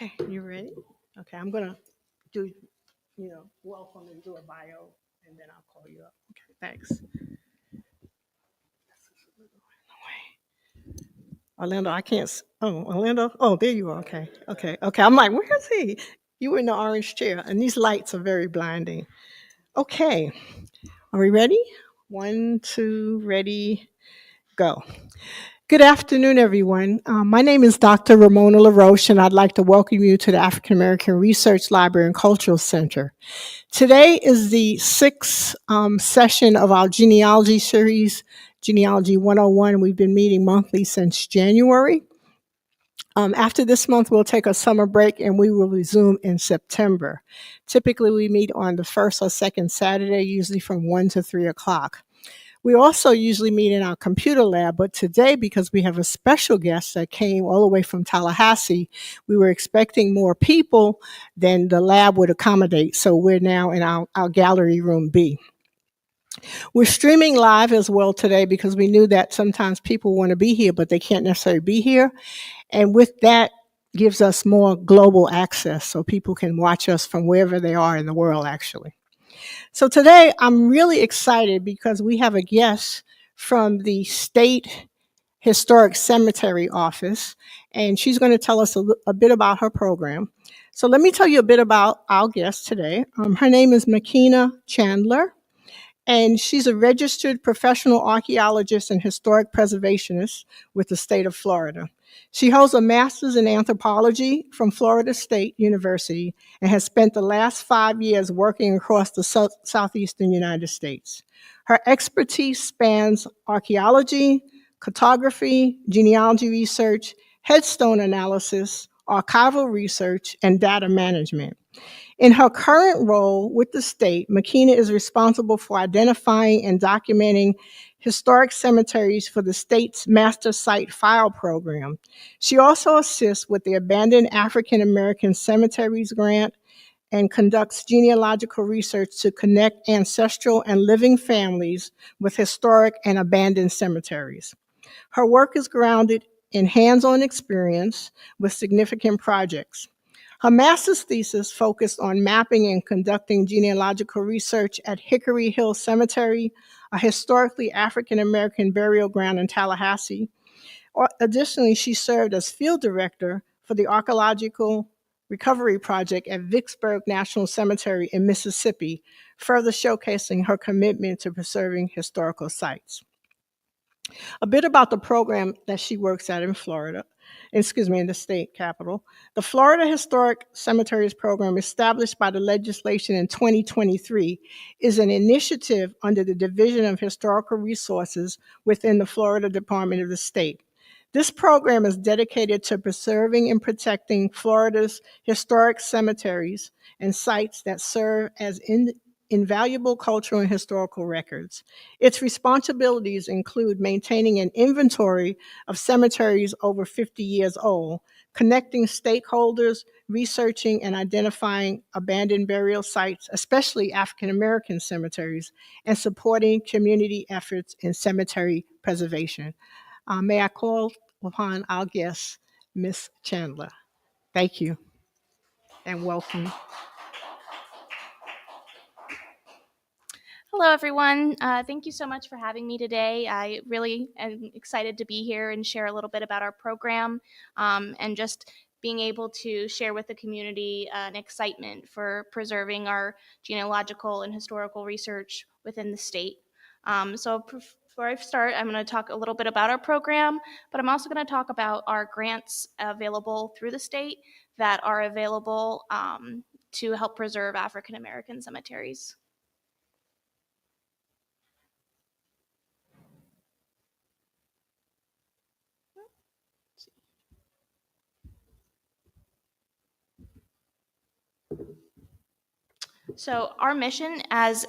Okay, you ready? Okay, I'm gonna do, welcome and do a bio, and then I'll call you up. Okay, thanks. Orlando, I can't. Oh, Orlando. Oh, there you are. Okay, okay, okay. I'm like, where is he? You were in the orange chair, and these lights are very blinding. Okay, are we ready? One, two, ready, go. Good afternoon, everyone. My name is Dr. Ramona LaRoche, and I'd like to welcome you to the African American Research Library and Cultural Center. Today is the sixth session of our genealogy series, Genealogy 101. We've been meeting monthly since January. After this month, we'll take a summer break and we will resume in September. Typically, we meet on the first or second Saturday, usually from 1 to 3 o'clock. We also usually meet in our computer lab, but today, because we have a special guest that came all the way from Tallahassee, we were expecting more people than the lab would accommodate. So we're now in our gallery room B. We're streaming live as well today because we knew that sometimes people want to be here, but they can't necessarily be here. And with that, gives us more global access so people can watch us from wherever they are in the world, actually. So today I'm really excited because we have a guest from the State Historic Cemetery Office, and she's going to tell us a bit about her program. So let me tell you a bit about our guest today. Her name is Makina Chandler, and she's a registered professional archaeologist and historic preservationist with the state of Florida. She holds a master's in anthropology from Florida State University and has spent the last 5 years working across the southeastern United States. Her expertise spans archaeology, cartography, genealogy research, headstone analysis, archival research, and data management. In her current role with the state, Makina is responsible for identifying and documenting historic cemeteries for the state's Master Site File program. She also assists with the Abandoned African American Cemeteries Grant and conducts genealogical research to connect ancestral and living families with historic and abandoned cemeteries. Her work is grounded in hands-on experience with significant projects. Her master's thesis focused on mapping and conducting genealogical research at Hickory Hill Cemetery, a historically African American burial ground in Tallahassee. Additionally, she served as field director for the Archaeological Recovery Project at Vicksburg National Cemetery in Mississippi, further showcasing her commitment to preserving historical sites. A bit about the program that she works at in Florida, in the state capital. The Florida Historic Cemeteries Program, established by the legislation in 2023, is an initiative under the Division of Historical Resources within the Florida Department of the State. This program is dedicated to preserving and protecting Florida's historic cemeteries and sites that serve as invaluable cultural and historical records. Its responsibilities include maintaining an inventory of cemeteries over 50 years old, connecting stakeholders, researching and identifying abandoned burial sites, especially African American cemeteries, and supporting community efforts in cemetery preservation. May I call upon our guest, Ms. Chandler? Thank you and welcome. Hello, everyone. Thank you so much for having me today. I really am excited to be here and share a little bit about our program and just being able to share with the community an excitement for preserving our genealogical and historical research within the state. Before I start, I'm going to talk a little bit about our program, but I'm also going to talk about our grants available through the state that are available to help preserve African American cemeteries. So our mission as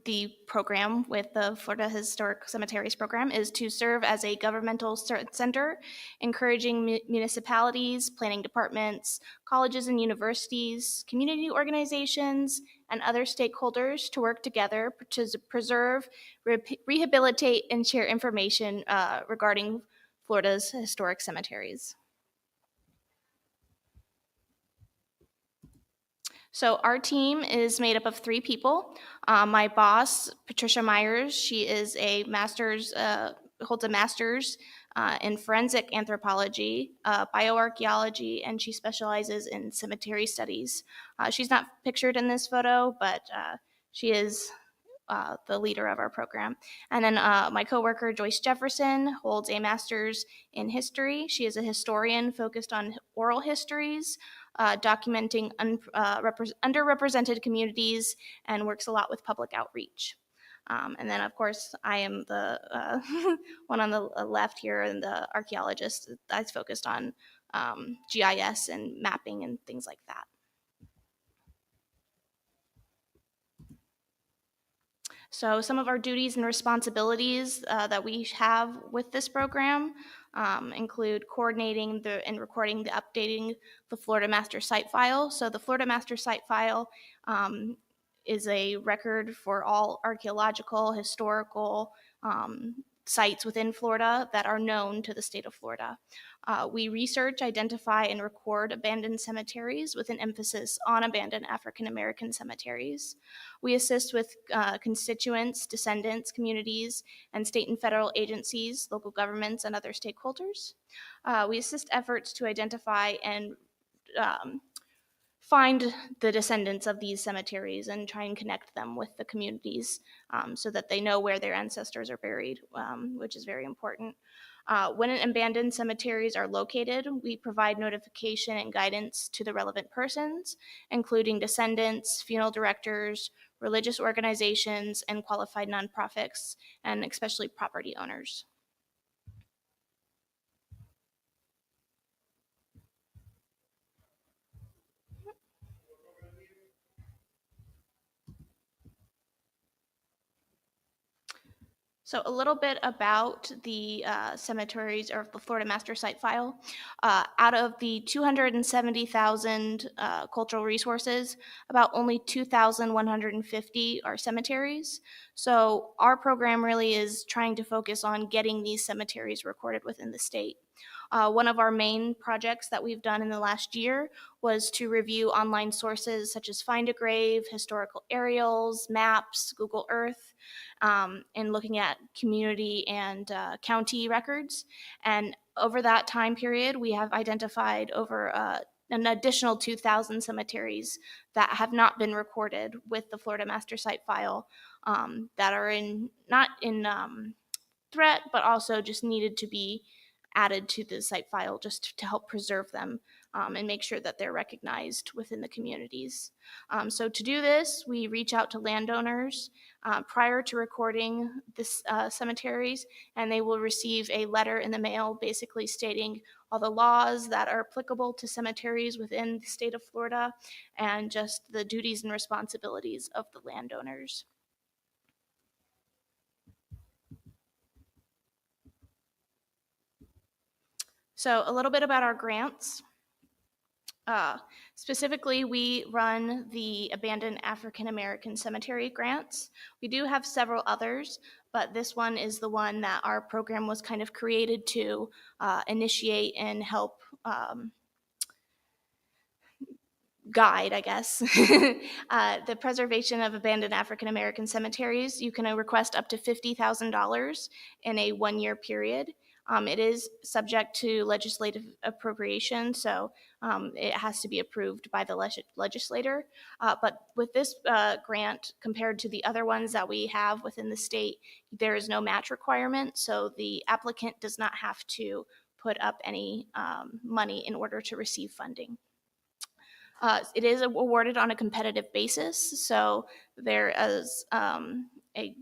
the program with the Florida Historic Cemeteries program is to serve as a governmental center, encouraging municipalities, planning departments, colleges and universities, community organizations, and other stakeholders to work together to preserve, rehabilitate, and share information regarding Florida's historic cemeteries. So our team is made up of three people. My boss, Patricia Myers, she is a master's, holds a master's in forensic anthropology, bioarchaeology, and she specializes in cemetery studies. She's not pictured in this photo, but she is the leader of our program. And then my coworker, Joyce Jefferson, holds a master's in history. She is a historian focused on oral histories, documenting underrepresented communities, and works a lot with public outreach. And then, of course, I am the one on the left here, and the archaeologist that's focused on GIS and mapping and things like that. So some of our duties and responsibilities that we have with this program include coordinating and recording the updating the Florida Master Site File. So the Florida Master Site File is a record for all archaeological, historical sites within Florida that are known to the state of Florida. We research, identify, and record abandoned cemeteries with an emphasis on abandoned African American cemeteries. We assist with constituents, descendants, communities, and state and federal agencies, local governments, and other stakeholders. We assist efforts to identify and um, find the descendants of these cemeteries and try and connect them with the communities so that they know where their ancestors are buried, which is very important. When abandoned cemeteries are located, we provide notification and guidance to the relevant persons, including descendants, funeral directors, religious organizations, and qualified nonprofits, and especially property owners. So a little bit about the cemeteries or the Florida Master Site File. Out of the 270,000 cultural resources, about only 2,150 are cemeteries. So our program really is trying to focus on getting these cemeteries recorded within the state. One of our main projects that we've done in the last year was to review online sources such as Find a Grave, historical aerials, maps, Google Earth, and looking at community and county records. And over that time period, we have identified over an additional 2,000 cemeteries that have not been recorded with the Florida Master Site File that are not in threat, but also just needed to be added to the site file just to help preserve them and make sure that they're recognized within the communities. So to do this, we reach out to landowners prior to recording this cemeteries, and they will receive a letter in the mail basically stating all the laws that are applicable to cemeteries within the state of Florida and just the duties and responsibilities of the landowners. So a little bit about our grants. Specifically, we run the Abandoned African American Cemetery grants. We do have several others, but this one is the one that our program was kind of created to initiate and help guide, I guess. The preservation of abandoned African American cemeteries. You can request up to $50,000 in a 1 year period. It is subject to legislative appropriation, so it has to be approved by the legislator. But with this grant, compared to the other ones that we have within the state, there is no match requirement, so the applicant does not have to put up any money in order to receive funding. It is awarded on a competitive basis, so there is a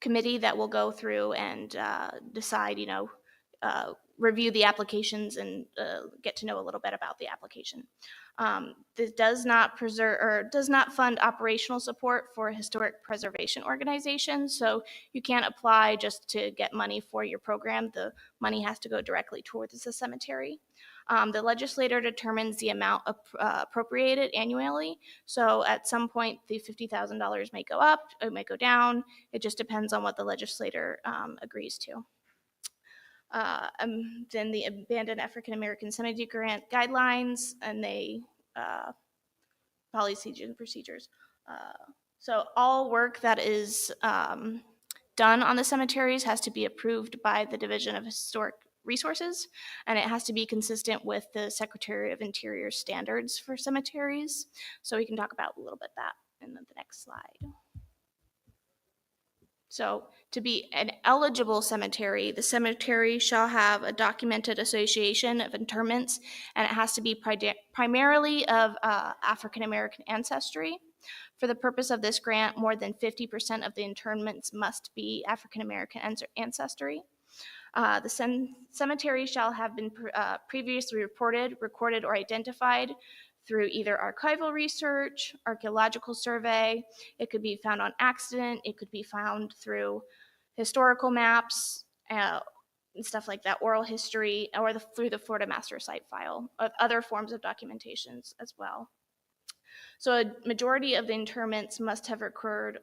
committee that will go through and decide, review the applications and get to know a little bit about the application. This does not preserve or does not fund operational support for historic preservation organizations. So you can't apply just to get money for your program. The money has to go directly towards the cemetery. The legislator determines the amount appropriated annually. So at some point, the $50,000 may go up, it may go down. It just depends on what the legislator agrees to. Then the Abandoned African American Cemetery Grant guidelines, and they policies and procedures. So all work that is done on the cemeteries has to be approved by the Division of Historic Resources, and it has to be consistent with the Secretary of Interior standards for cemeteries. So we can talk about a little bit that in the next slide. So, to be an eligible cemetery, the cemetery shall have a documented association of interments, and it has to be primarily of African American ancestry. For the purpose of this grant, more than 50% of the interments must be African American ancestry. The cemetery shall have been previously reported, recorded, or identified through either archival research, archaeological survey. It could be found on accident. It could be found through historical maps and stuff like that, oral history, or through the Florida Master Site File, or other forms of documentations as well. So a majority of the interments must have occurred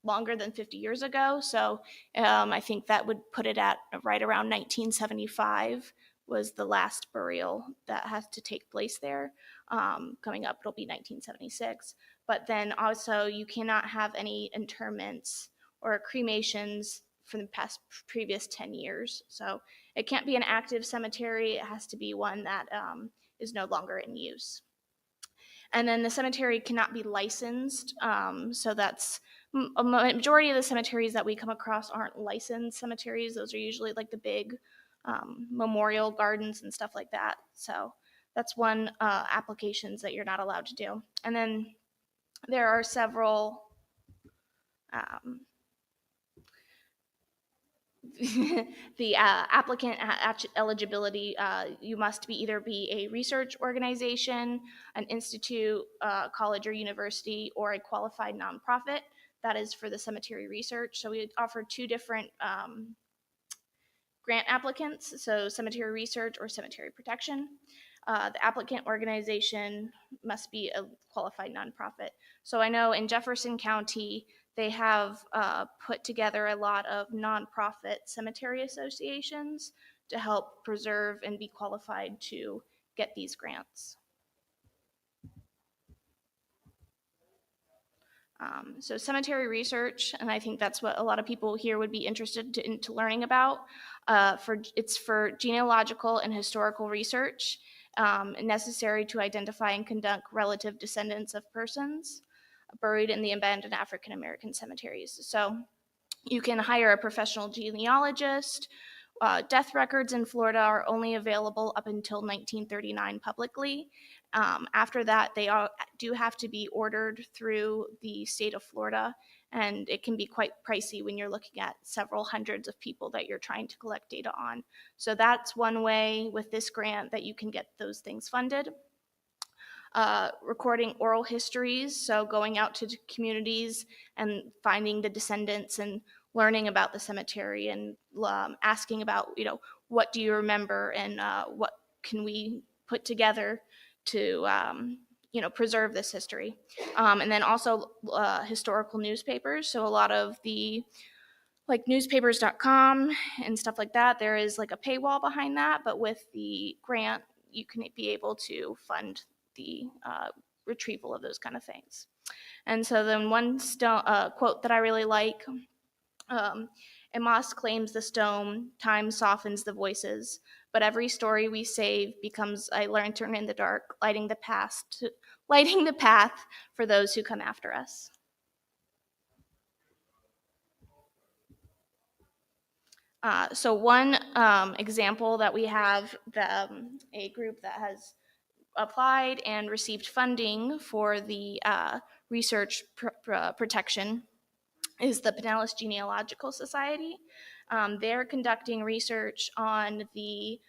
longer than 50 years ago. So I think that would put it at right around 1975 was the last burial that has to take place there. Coming up, it'll be 1976. But then also you cannot have any interments or cremations for the previous 10 years. So it can't be an active cemetery. It has to be one that is no longer in use. And then the cemetery cannot be licensed. So that's a majority of the cemeteries that we come across aren't licensed cemeteries. Those are usually like the big memorial gardens and stuff like that. So that's one applications that you're not allowed to do. And then there are several the applicant eligibility, you must either be a research organization, an institute, college or university, or a qualified nonprofit. That is for the cemetery research. So we offer two different grant applicants, so cemetery research or cemetery protection. The applicant organization must be a qualified nonprofit. So I know in Jefferson County, they have put together a lot of nonprofit cemetery associations to help preserve and be qualified to get these grants. So cemetery research, and I think that's what a lot of people here would be interested into learning about. It's for genealogical and historical research necessary to identify and conduct relative descendants of persons buried in the abandoned African American cemeteries. So you can hire a professional genealogist. Death records in Florida are only available up until 1939 publicly. After that, they do have to be ordered through the state of Florida, and it can be quite pricey when you're looking at several hundreds of people that you're trying to collect data on. So that's one way with this grant that you can get those things funded. Recording oral histories, so going out to communities and finding the descendants and learning about the cemetery and asking about, what do you remember and what can we put together to, preserve this history. And then also historical newspapers. So a lot of the like newspapers.com and stuff like that, there is like a paywall behind that, but with the grant, you can be able to fund the retrieval of those kind of things. And so then one quote that I really like, Amos claims the stone, time softens the voices, but every story we save becomes a lantern in the dark, lighting the path for those who come after us. So one example that we have, a group that has applied and received funding for the research protection is the Pinellas Genealogical Society. They're conducting research on the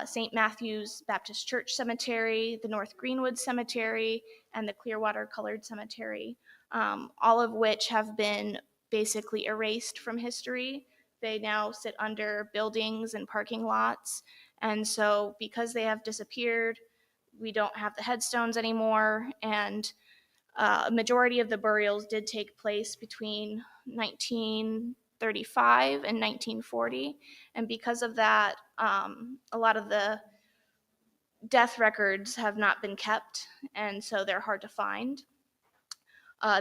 St. Matthew's Baptist Church Cemetery, the North Greenwood Cemetery, and the Clearwater Colored Cemetery, all of which have been basically erased from history. They now sit under buildings and parking lots. And so because they have disappeared, we don't have the headstones anymore. And a majority of the burials did take place between 1935 and 1940. And because of that, a lot of the death records have not been kept, and so they're hard to find.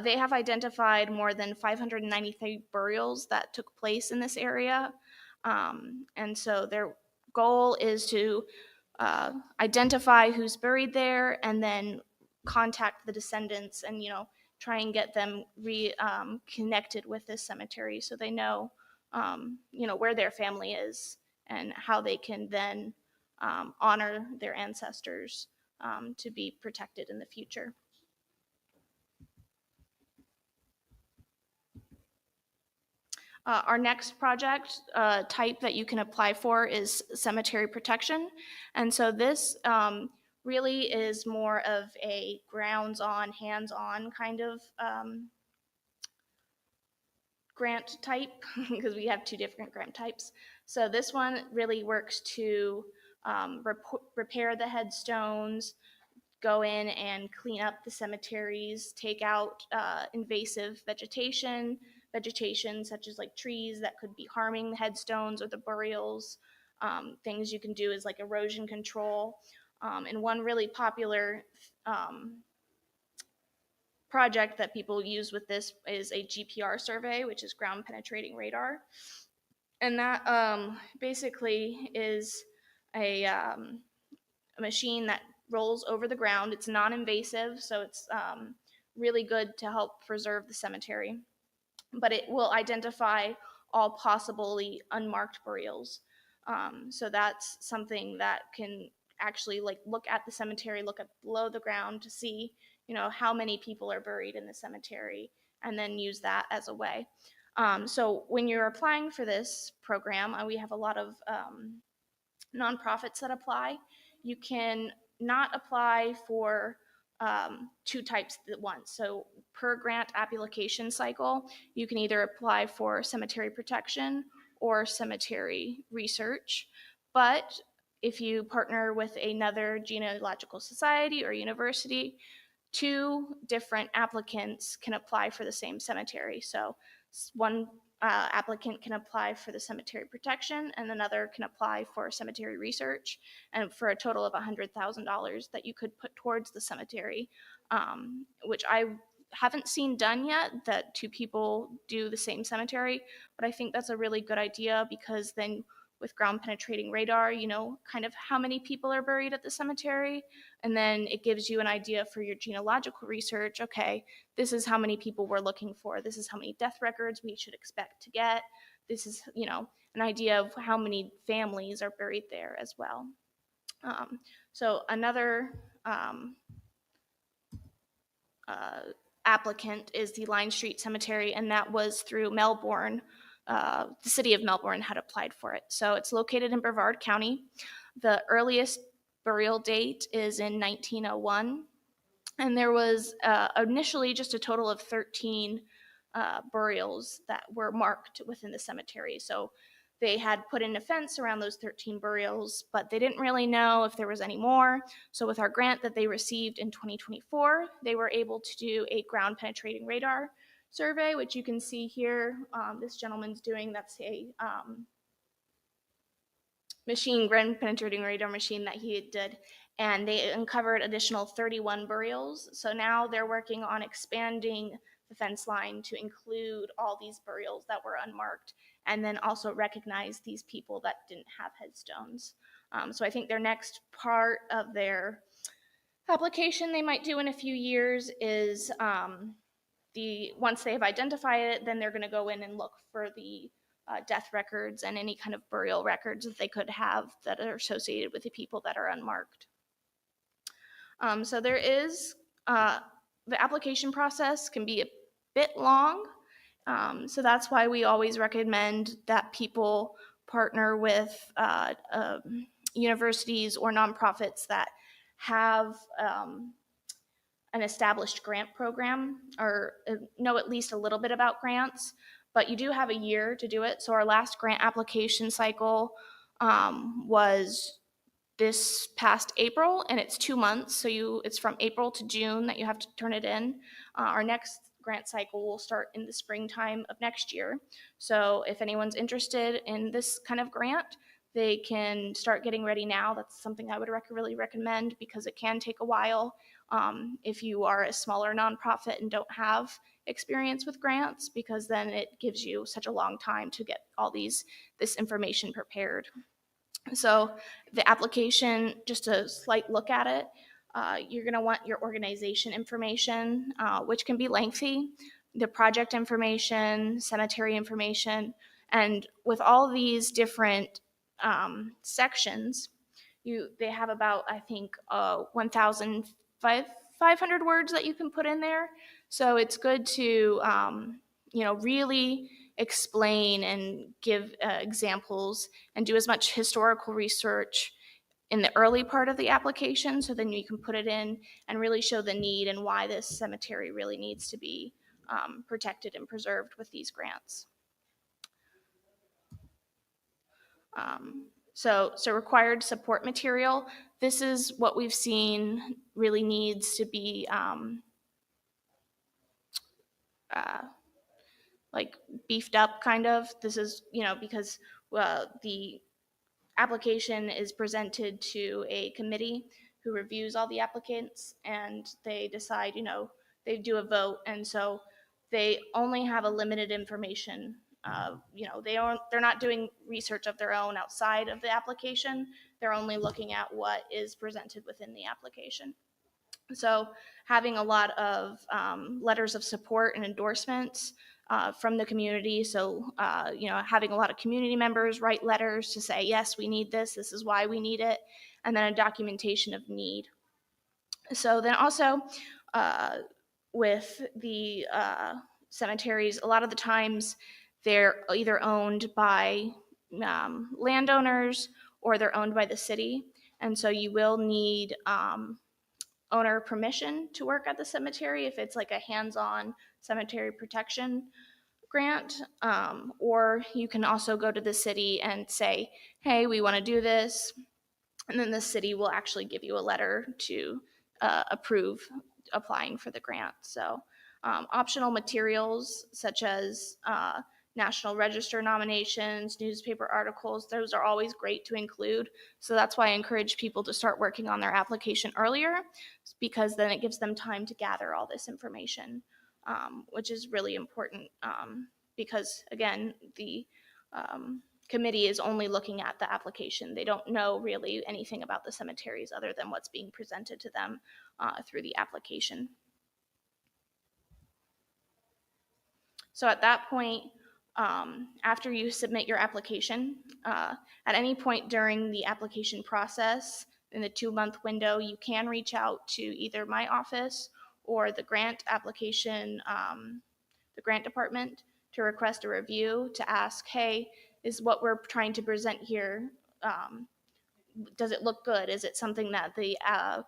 They have identified more than 593 burials that took place in this area. And so their goal is to identify who's buried there and then contact the descendants and, try and get them connected with this cemetery so they know, where their family is and how they can then honor their ancestors to be protected in the future. Our next project type that you can apply for is cemetery protection. And so this really is more of a grounds-on, hands-on kind of grant type because we have two different grant types. So this one really works to repair the headstones, go in and clean up the cemeteries, take out invasive vegetation such as like trees that could be harming the headstones or the burials. Things you can do is like erosion control. And one really popular project that people use with this is a GPR survey, which is ground penetrating radar. And that basically is a machine that rolls over the ground. It's non-invasive, so it's really good to help preserve the cemetery. But it will identify all possibly unmarked burials. So that's something that can actually like look at the cemetery, look at below the ground to see, how many people are buried in the cemetery, and then use that as a way. So when you're applying for this program, we have a lot of nonprofits that apply. You can not apply for two types at once. So per grant application cycle, you can either apply for cemetery protection or cemetery research. But if you partner with another genealogical society or university, two different applicants can apply for the same cemetery. So one applicant can apply for the cemetery protection and another can apply for cemetery research, and for a total of $100,000 that you could put towards the cemetery, which I haven't seen done yet, that two people do the same cemetery, but I think that's a really good idea because then with ground penetrating radar, you know kind of how many people are buried at the cemetery, and then it gives you an idea for your genealogical research. Okay, this is how many people we're looking for. This is how many death records we should expect to get. This is, an idea of how many families are buried there as well. So another applicant is the Line Street Cemetery, and that was through Melbourne. The city of Melbourne had applied for it. So it's located in Brevard County. The earliest burial date is in 1901, and there was initially just a total of 13 burials that were marked within the cemetery. So they had put in a fence around those 13 burials, but they didn't really know if there was any more. So with our grant that they received in 2024, they were able to do a ground penetrating radar survey, which you can see here. This gentleman's doing, that's a ground penetrating radar machine that he did, and they uncovered additional 31 burials. So now they're working on expanding the fence line to include all these burials that were unmarked, and then also recognize these people that didn't have headstones. So I think their next part of their application they might do in a few years is once they've identified it, then they're going to go in and look for the death records and any kind of burial records that they could have that are associated with the people that are unmarked. So there is, the application process can be a bit long. So that's why we always recommend that people partner with universities or nonprofits that have an established grant program or know at least a little bit about grants, but you do have a year to do it. So our last grant application cycle was this past April, and it's 2 months. So it's from April to June that you have to turn it in. Our next grant cycle will start in the springtime of next year. So if anyone's interested in this kind of grant, they can start getting ready now. That's something I would really recommend because it can take a while if you are a smaller nonprofit and don't have experience with grants, because then it gives you such a long time to get all this information prepared. So the application, just a slight look at it, you're going to want your organization information, which can be lengthy, the project information, cemetery information, and with all these different sections, they have about, I think, 1,500 words that you can put in there. So it's good to really explain and give examples and do as much historical research in the early part of the application, so then you can put it in and really show the need and why this cemetery really needs to be protected and preserved with these grants. So required support material. This is what we've seen really needs to be uh, like beefed up, kind of. This is, because the application is presented to a committee who reviews all the applicants, and they decide, they do a vote, and so they only have a limited information. They're not doing research of their own outside of the application. They're only looking at what is presented within the application. So having a lot of letters of support and endorsements from the community. So, having a lot of community members write letters to say, yes, we need this. This is why we need it. And then a documentation of need. So then also with the cemeteries, a lot of the times they're either owned by landowners or they're owned by the city. And so you will need owner permission to work at the cemetery if it's like a hands-on cemetery protection grant, or you can also go to the city and say, hey, we want to do this, and then the city will actually give you a letter to approve applying for the grant. So optional materials such as National Register nominations, newspaper articles, those are always great to include. So that's why I encourage people to start working on their application earlier, because then it gives them time to gather all this information, which is really important because, again, the committee is only looking at the application. They don't know really anything about the cemeteries other than what's being presented to them through the application. So at that point, after you submit your application, at any point during the application process, in the 2-month window, you can reach out to either my office or the grant application, the grant department, to request a review, to ask, hey, is what we're trying to present here, does it look good? Is it something that the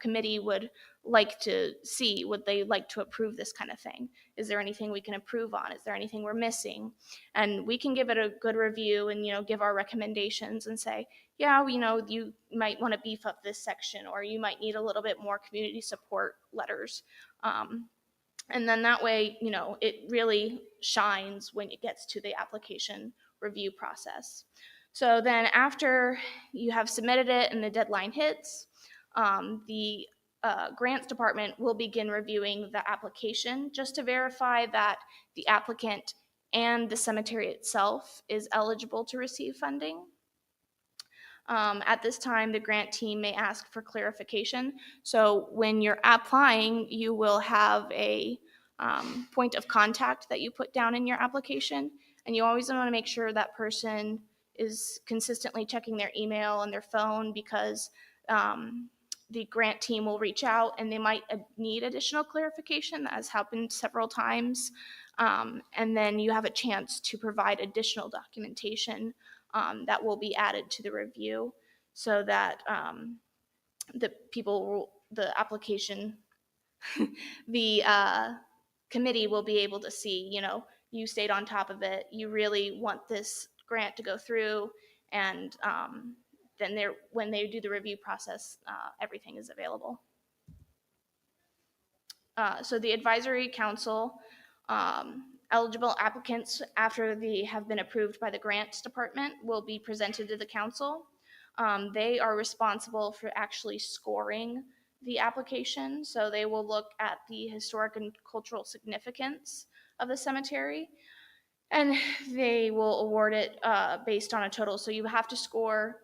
committee would like to see? Would they like to approve this kind of thing? Is there anything we can improve on? Is there anything we're missing? And we can give it a good review and, give our recommendations and say, yeah, you might want to beef up this section, or you might need a little bit more community support letters. And then that way, it really shines when it gets to the application review process. So then after you have submitted it and the deadline hits, the grants department will begin reviewing the application just to verify that the applicant and the cemetery itself is eligible to receive funding. At this time, the grant team may ask for clarification. So when you're applying, you will have a point of contact that you put down in your application, and you always want to make sure that person is consistently checking their email and their phone, because the grant team will reach out and they might need additional clarification. That has happened several times. And then you have a chance to provide additional documentation that will be added to the review, so that the application, the committee will be able to see, you stayed on top of it, you really want this grant to go through, and then when they do the review process, everything is available. So the advisory council, eligible applicants after they have been approved by the grants department will be presented to the council. They are responsible for actually scoring the application. So they will look at the historic and cultural significance of the cemetery, and they will award it based on a total. So you have to score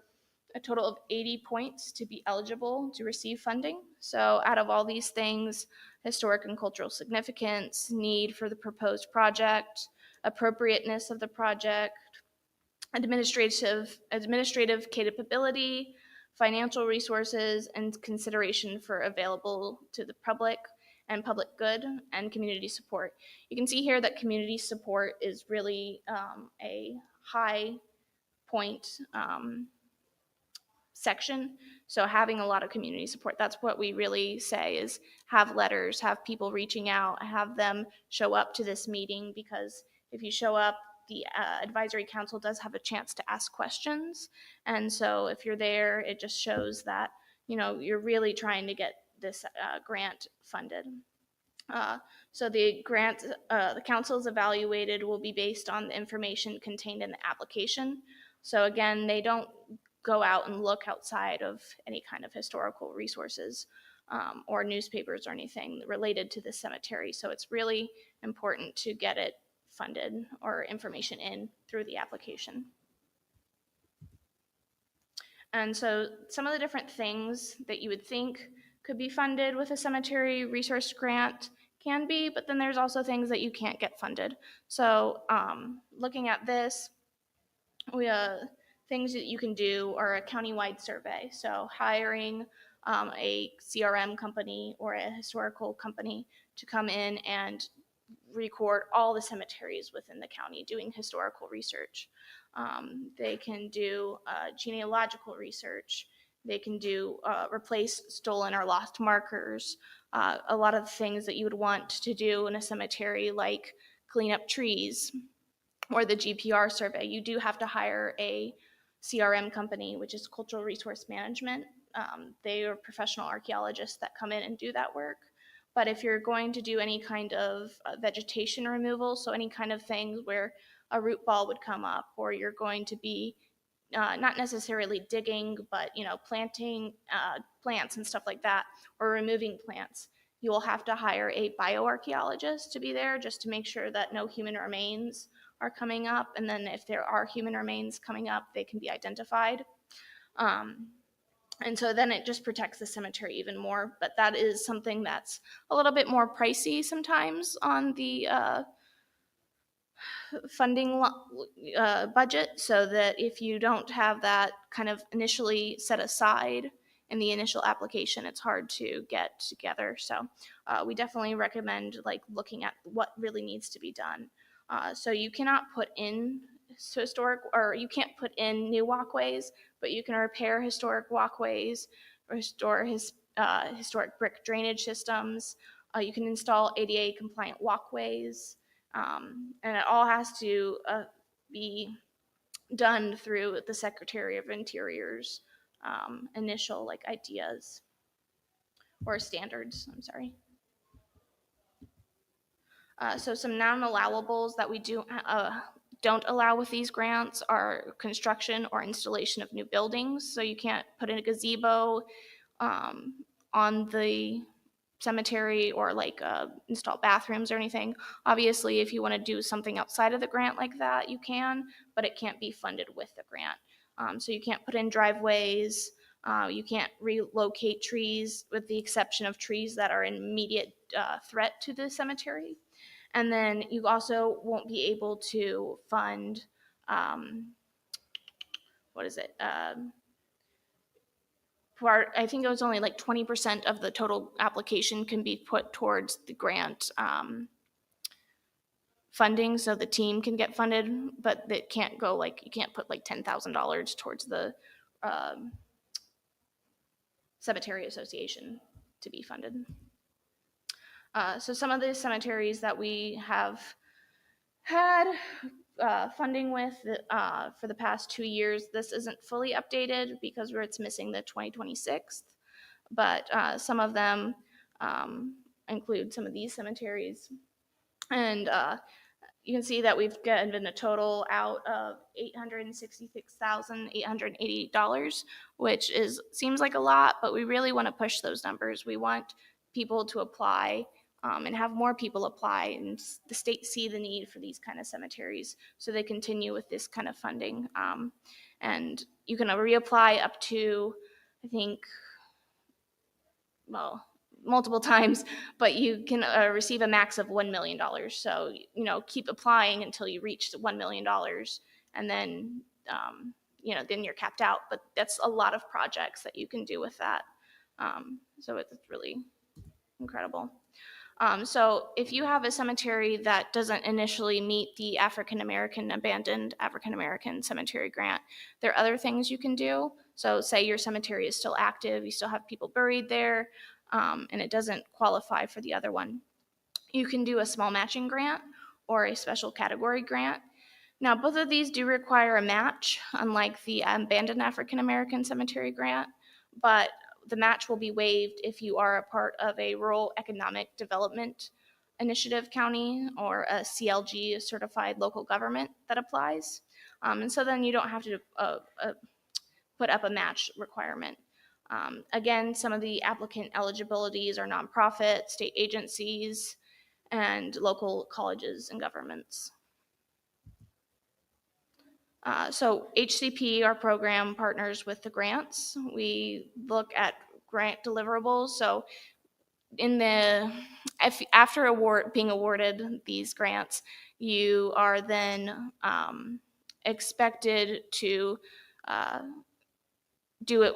a total of 80 points to be eligible to receive funding. So out of all these things, historic and cultural significance, need for the proposed project, appropriateness of the project, administrative capability, financial resources, and consideration for available to the public and public good, and community support. You can see here that community support is really a high point section. So having a lot of community support, that's what we really say is have letters, have people reaching out, have them show up to this meeting, because if you show up, the advisory council does have a chance to ask questions. And so if you're there, it just shows that, you're really trying to get this grant funded. Uh, so the grant, the council's evaluated will be based on the information contained in the application. So again, they don't go out and look outside of any kind of historical resources or newspapers or anything related to the cemetery. So it's really important to get it funded or information in through the application. And so some of the different things that you would think could be funded with a cemetery resource grant can be, but then there's also things that you can't get funded. So looking at this, we things that you can do are a countywide survey. So hiring a CRM company or a historical company to come in and record all the cemeteries within the county doing historical research. They can do genealogical research. They can do replace stolen or lost markers. A lot of things that you would want to do in a cemetery, like clean up trees or the GPR survey. You do have to hire a CRM company, which is Cultural Resource Management. They are professional archaeologists that come in and do that work. But if you're going to do any kind of vegetation removal, so any kind of things where a root ball would come up, or you're going to be not necessarily digging, but planting plants and stuff like that, or removing plants, you will have to hire a bioarchaeologist to be there just to make sure that no human remains are coming up. And then if there are human remains coming up, they can be identified. And so then it just protects the cemetery even more. But that is something that's a little bit more pricey sometimes on the funding budget, so that if you don't have that kind of initially set aside in the initial application, it's hard to get together. So we definitely recommend looking at what really needs to be done. So you cannot put in historic, or you can't put in new walkways, but you can repair historic walkways, restore historic brick drainage systems. You can install ADA compliant walkways. And it all has to be done through the Secretary of Interior's initial ideas or standards. I'm sorry. So some non-allowables that we don't allow with these grants are construction or installation of new buildings. So you can't put in a gazebo on the cemetery, or install bathrooms or anything. Obviously, if you want to do something outside of the grant like that, you can, but it can't be funded with the grant. So you can't put in driveways. You can't relocate trees, with the exception of trees that are an immediate threat to the cemetery. And then you also won't be able to fund, what is it? I think it was only 20% of the total application can be put towards the grant funding, so the team can get funded, but it can't go you can't put $10,000 towards the cemetery association to be funded. So some of the cemeteries that we have had funding with for the past 2 years, this isn't fully updated because it's missing the 2026, but some of them include some of these cemeteries. And you can see that we've given a total out of $866,888, which seems like a lot, but we really want to push those numbers. We want people to apply, and have more people apply, and the state see the need for these kind of cemeteries, so they continue with this kind of funding. And you can reapply up to, I think, well, multiple times, but you can receive a max of $1 million. So, keep applying until you reach the $1 million, and then, then you're capped out. But that's a lot of projects that you can do with that. So it's really incredible. So if you have a cemetery that doesn't initially meet the abandoned African American cemetery grant, there are other things you can do. So say your cemetery is still active, you still have people buried there, and it doesn't qualify for the other one. You can do a small matching grant or a special category grant. Now, both of these do require a match, unlike the abandoned African American cemetery grant, but the match will be waived if you are a part of a rural economic development initiative county or a CLG, a certified local government that applies. And so then you don't have to put up a match requirement. Again, some of the applicant eligibilities are nonprofit, state agencies, and local colleges and governments. So HCP, our program, partners with the grants. We look at grant deliverables. So after being awarded these grants, you are then expected to do it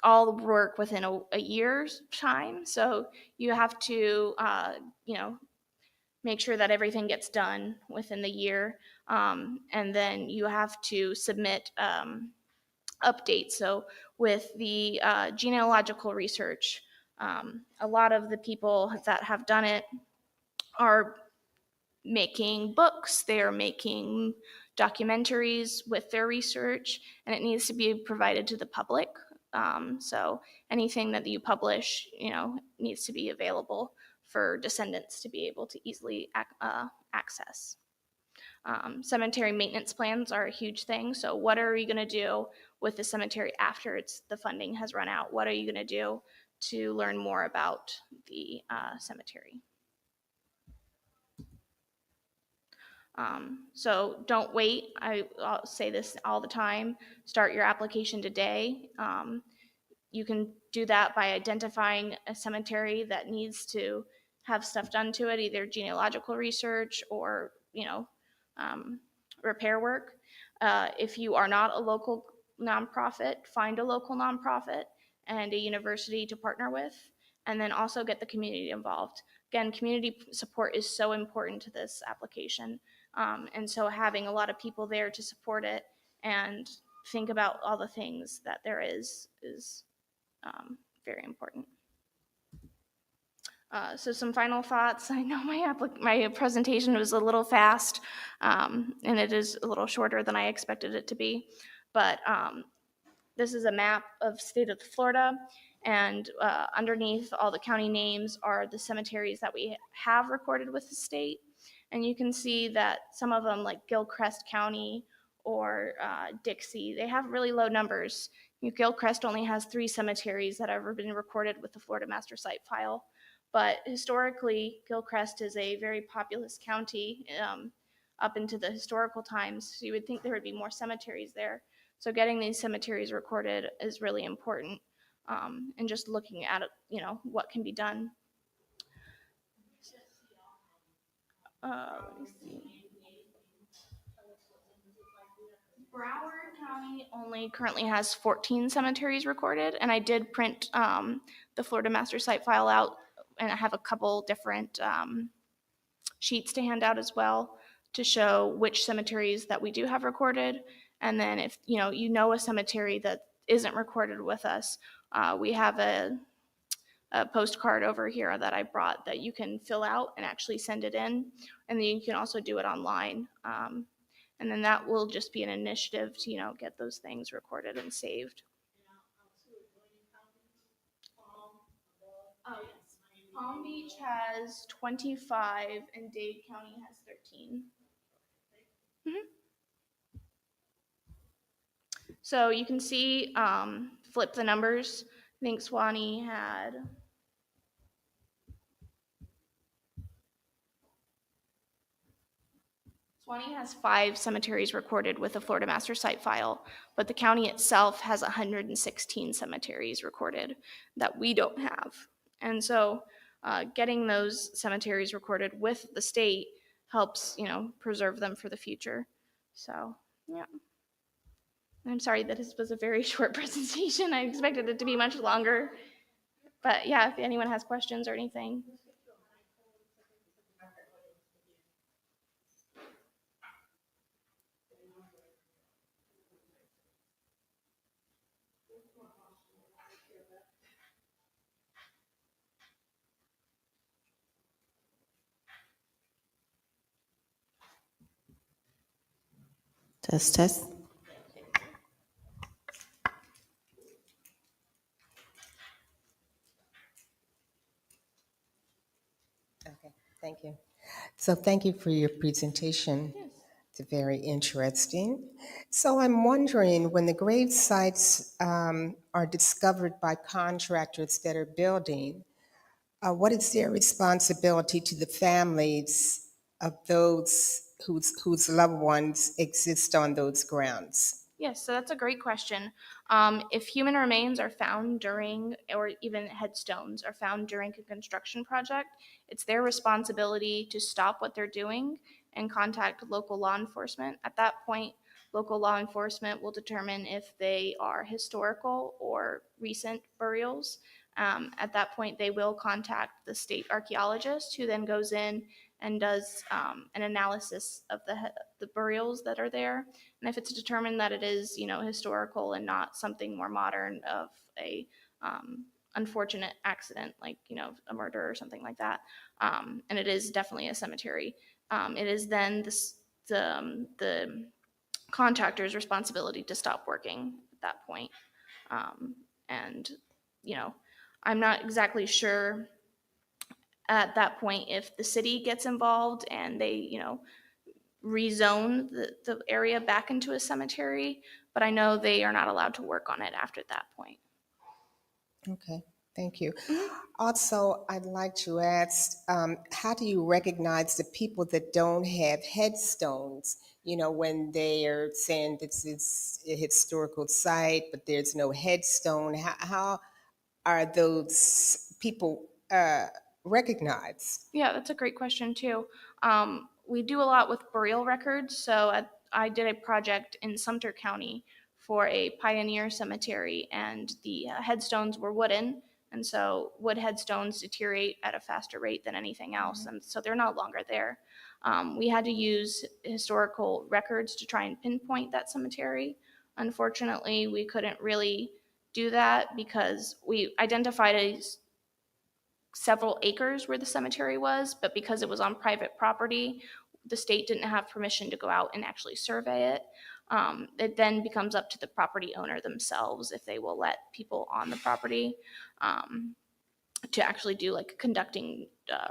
all the work within a year's time. So you have to make sure that everything gets done within the year, and then you have to submit updates. So with the genealogical research, a lot of the people that have done it are making books, they are making documentaries with their research, and it needs to be provided to the public. So anything that you publish, needs to be available for descendants to be able to easily access. Cemetery maintenance plans are a huge thing. So what are you going to do with the cemetery after the funding has run out? What are you going to do to learn more about the cemetery? So don't wait. I'll say this all the time. Start your application today. You can do that by identifying a cemetery that needs to have stuff done to it, either genealogical research or, repair work. If you are not a local nonprofit, find a local nonprofit and a university to partner with, and then also get the community involved. Again, community support is so important to this application. And so having a lot of people there to support it and think about all the things that there is very important. So some final thoughts. I know my presentation was a little fast, and it is a little shorter than I expected it to be, but this is a map of state of Florida, and underneath all the county names are the cemeteries that we have recorded with the state. And you can see that some of them, like Gilchrist County or Dixie, they have really low numbers. Gilchrist only has 3 cemeteries that have ever been recorded with the Florida Master Site File. But historically, Gilchrist is a very populous county up into the historical times. So you would think there would be more cemeteries there. So getting these cemeteries recorded is really important, and just looking at it, what can be done. Let me see. Broward County only currently has 14 cemeteries recorded, and I did print the Florida Master Site File out, and I have a couple different sheets to hand out as well to show which cemeteries that we do have recorded. And then if a cemetery that isn't recorded with us, we have a postcard over here that I brought that you can fill out and actually send it in, and then you can also do it online. And then that will just be an initiative to get those things recorded and saved. Oh yes, Palm Beach has 25 and Dade County has 13. Mhm. So you can see, flip the numbers. I think Swanee has 5 cemeteries recorded with the Florida Master Site File, but the county itself has 116 cemeteries recorded that we don't have. And so, getting those cemeteries recorded with the state helps, preserve them for the future. So, yeah. I'm sorry that this was a very short presentation. I expected it to be much longer. But yeah, if anyone has questions or anything. Test, test. Okay, thank you. So thank you for your presentation. Yes. It's very interesting. So I'm wondering, when the grave sites are discovered by contractors that are building, what is their responsibility to the families of those whose loved ones exist on those grounds? Yes, so that's a great question. If human remains are found during, or even headstones are found during a construction project, it's their responsibility to stop what they're doing and contact local law enforcement. At that point, local law enforcement will determine if they are historical or recent burials. At that point, they will contact the state archaeologist, who then goes in and does an analysis of the burials that are there. And if it's determined that it is, historical and not something more modern of a unfortunate accident, like, a murder or something like that, and it is definitely a cemetery, it is then the contractor's responsibility to stop working at that point. And, you know, I'm not exactly sure at that point if the city gets involved and they, rezone the area back into a cemetery, but I know they are not allowed to work on it after that point. Okay, thank you. Mhm. Also, I'd like to ask, how do you recognize the people that don't have headstones? You know, when they are saying this is a historical site, but there's no headstone, how are those people recognized? Yeah, that's a great question too. We do a lot with burial records. So I did a project in Sumter County for a pioneer cemetery, and the headstones were wooden. And so wood headstones deteriorate at a faster rate than anything else. And so they're no longer there. We had to use historical records to try and pinpoint that cemetery. Unfortunately, we couldn't really do that because we identified a several acres where the cemetery was, but because it was on private property, the state didn't have permission to go out and actually survey it. It then becomes up to the property owner themselves if they will let people on the property um, to actually do like conducting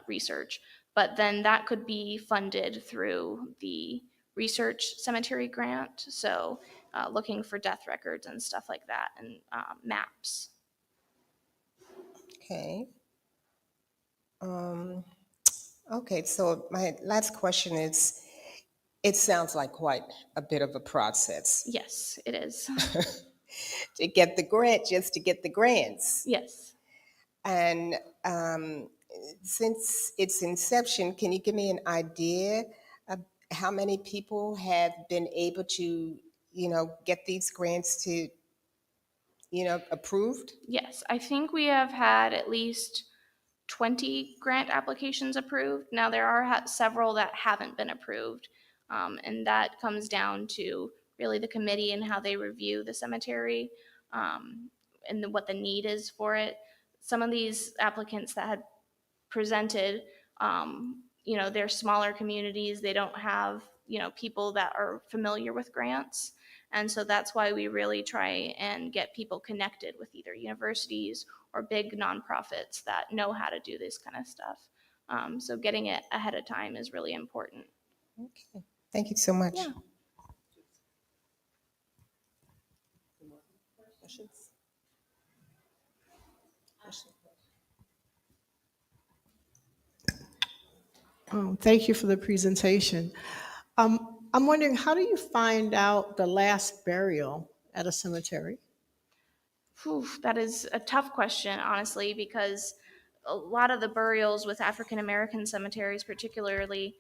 research. But then that could be funded through the research cemetery grant. So looking for death records and stuff like that, and maps. Okay. Okay, so my last question is, it sounds like quite a bit of a process Yes, it is. to get the grant, just to get the grants. Yes. And since its inception, can you give me an idea of how many people have been able to, get these grants to, approved? Yes, I think we have had at least 20 grant applications approved. Now, there are several that haven't been approved, and that comes down to really the committee and how they review the cemetery, and what the need is for it. Some of these applicants that had presented, they're smaller communities. They don't have, people that are familiar with grants. And so that's why we really try and get people connected with either universities or big nonprofits that know how to do this kind of stuff. So getting it ahead of time is really important. Okay. Thank you so much. Yeah. Thank you for the presentation. I'm wondering, how do you find out the last burial at a cemetery? Whew, that is a tough question, honestly, because a lot of the burials with African American cemeteries, particularly,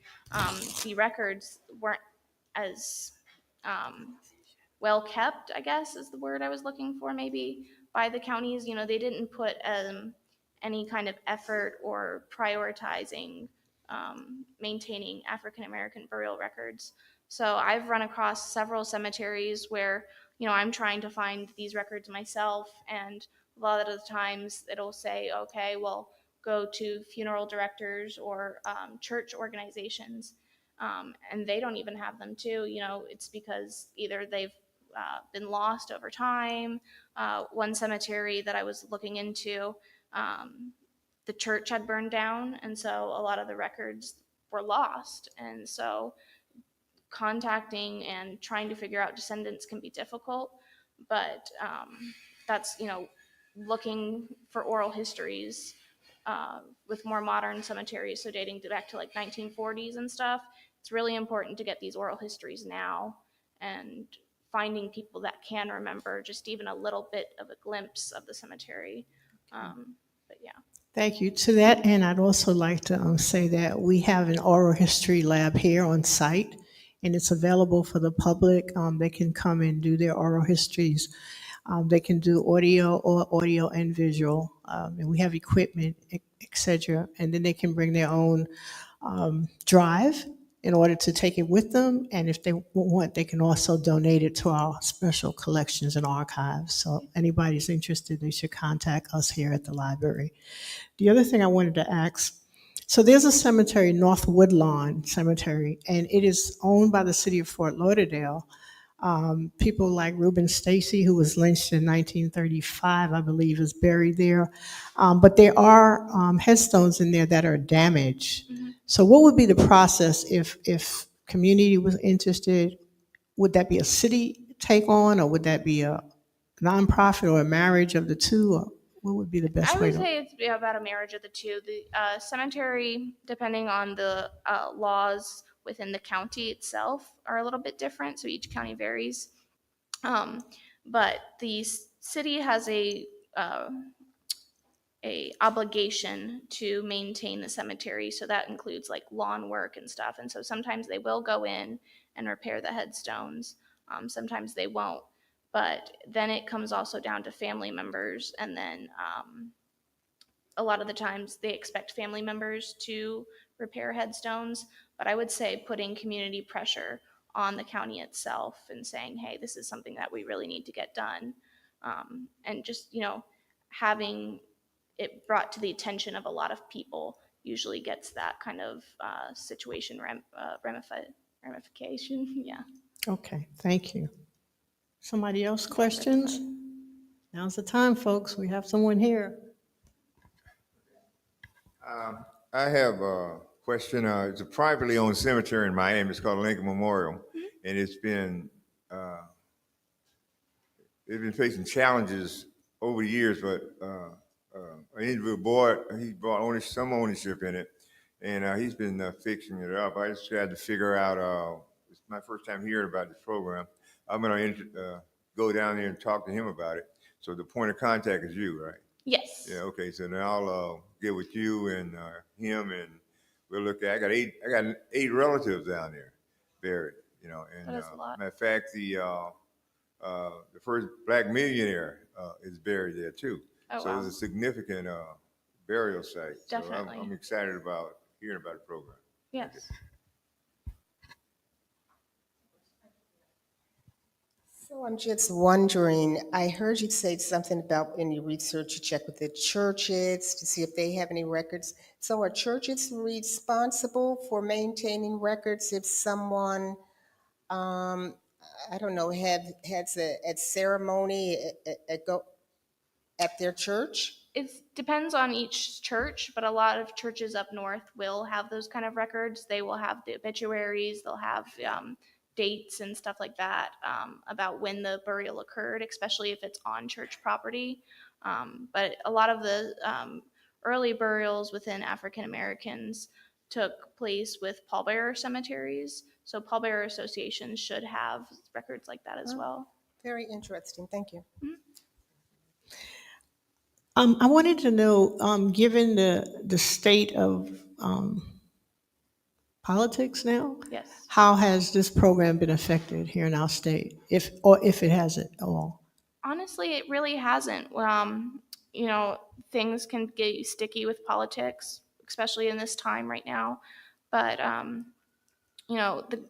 the records weren't as um, well kept, I guess is the word I was looking for, maybe, by the counties. You know, they didn't put any kind of effort or prioritizing maintaining African American burial records. So I've run across several cemeteries where, you know, I'm trying to find these records myself, and a lot of the times it'll say, okay, well, go to funeral directors or church organizations, and they don't even have them too. You know, it's because either they've been lost over time. One cemetery that I was looking into, um, the church had burned down, and so a lot of the records were lost. And so contacting and trying to figure out descendants can be difficult, but that's, you know, looking for oral histories with more modern cemeteries, so dating back to like 1940s and stuff. It's really important to get these oral histories now and finding people that can remember just even a little bit of a glimpse of the cemetery. But yeah. Thank you. To that end, I'd also like to say that we have an oral history lab here on site, and it's available for the public. They can come and do their oral histories. They can do audio or audio and visual, and we have equipment, etc. And then they can bring their own drive in order to take it with them. And if they want, they can also donate it to our special collections and archives. So anybody's interested, they should contact us here at the library. The other thing I wanted to ask, so there's a cemetery, North Woodlawn Cemetery, and it is owned by the city of Fort Lauderdale. People like Reuben Stacy, who was lynched in 1935, I believe, is buried there. But there are headstones in there that are damaged. So what would be the process if community was interested? Would that be a city take on, or would that be a nonprofit or a marriage of the two? Or what would be the best I way would to? say it's about a marriage of the two. The cemetery, depending on the laws within the county itself, are a little bit different. So each county varies. Um, but the city has uh, a obligation to maintain the cemetery, so that includes like lawn work and stuff. And so sometimes they will go in and repair the headstones. Sometimes they won't. But then it comes also down to family members, and then a lot of the times they expect family members to repair headstones. But I would say putting community pressure on the county itself and saying, hey, this is something that we really need to get done. And just, you know, having it brought to the attention of a lot of people usually gets that kind of situation ramification. Yeah. Okay, thank you. Somebody else questions? Now's the time, folks. We have someone here. I have a question. It's a privately owned cemetery in Miami. It's called Lincoln Memorial, and uh, it's been facing challenges over the years. But an individual board he brought some ownership in it, and he's been fixing it up. I just had to figure out. It's my first time hearing about this program. I'm going to go down there and talk to him about it. So the point of contact is you, right? Yes. Yeah. Okay. So now I'll get with you and him, and we'll look at. I got eight relatives down there buried. You know, and That is a lot. matter of fact, the first black millionaire is buried there too. Oh, So wow. it's a significant burial site. So Definitely. I'm excited about hearing about the program. Yes. So I'm just wondering, I heard you say something about in your research, you check with the churches to see if they have any records. So are churches responsible for maintaining records if someone, um, I don't know, has a ceremony at their church? It depends on each church, but a lot of churches up north will have those kind of records. They will have the obituaries, they'll have dates and stuff like that about when the burial occurred, especially if it's on church property. But a lot of the early burials within African Americans took place with pallbearer cemeteries. So pallbearer associations should have records like that as well. Very interesting. Thank you. I wanted to know, given the state of politics now, Yes. how has this program been affected here in our state, if it hasn't at all? Honestly, it really hasn't. Things can get sticky with politics, especially in this time right now. But the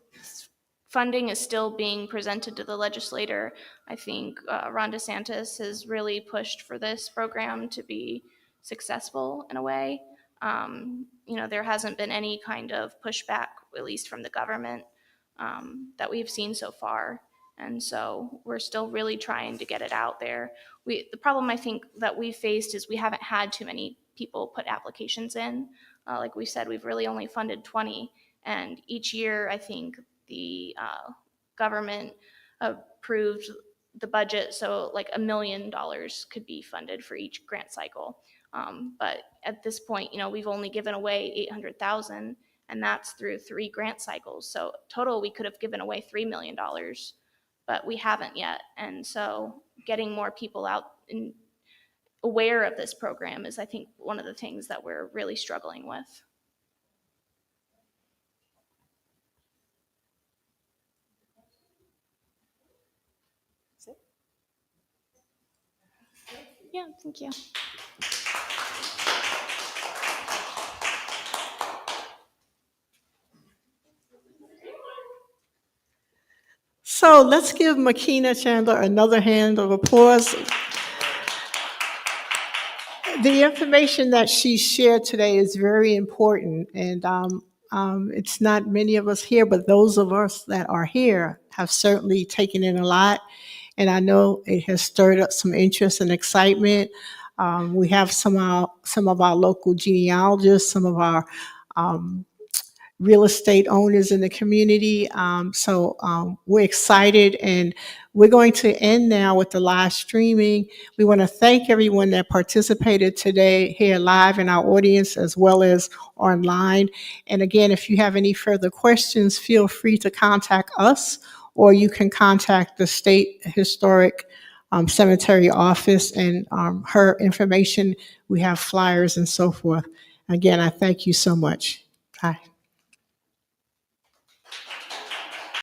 funding is still being presented to the legislator. I think Ron DeSantis has really pushed for this program to be successful in a way. There hasn't been any kind of pushback, at least from the government, that we've seen so far. And so we're still really trying to get it out there. The problem I think that we faced is we haven't had too many people put applications in. Like we said, we've really only funded 20. And each year, I think the government approved the budget, so like $1 million could be funded for each grant cycle. But at this point, we've only given away 800,000, and that's through 3 grant cycles. So total, we could have given away $3 million, but we haven't yet. And so getting more people out and aware of this program is, I think, one of the things that we're really struggling with. Yeah, thank you. So let's give Makina Chandler another hand of applause. The information that she shared today is very important, and it's not many of us here, but those of us that are here have certainly taken in a lot, and I know it has stirred up some interest and excitement. We have some of our local genealogists, some of our real estate owners in the community. So we're excited, and we're going to end now with the live streaming. We want to thank everyone that participated today here live in our audience as well as online. And again, if you have any further questions, feel free to contact us, or you can contact the State Historic Cemetery office, and her information. We have flyers and so forth. Again, I thank you so much. Bye.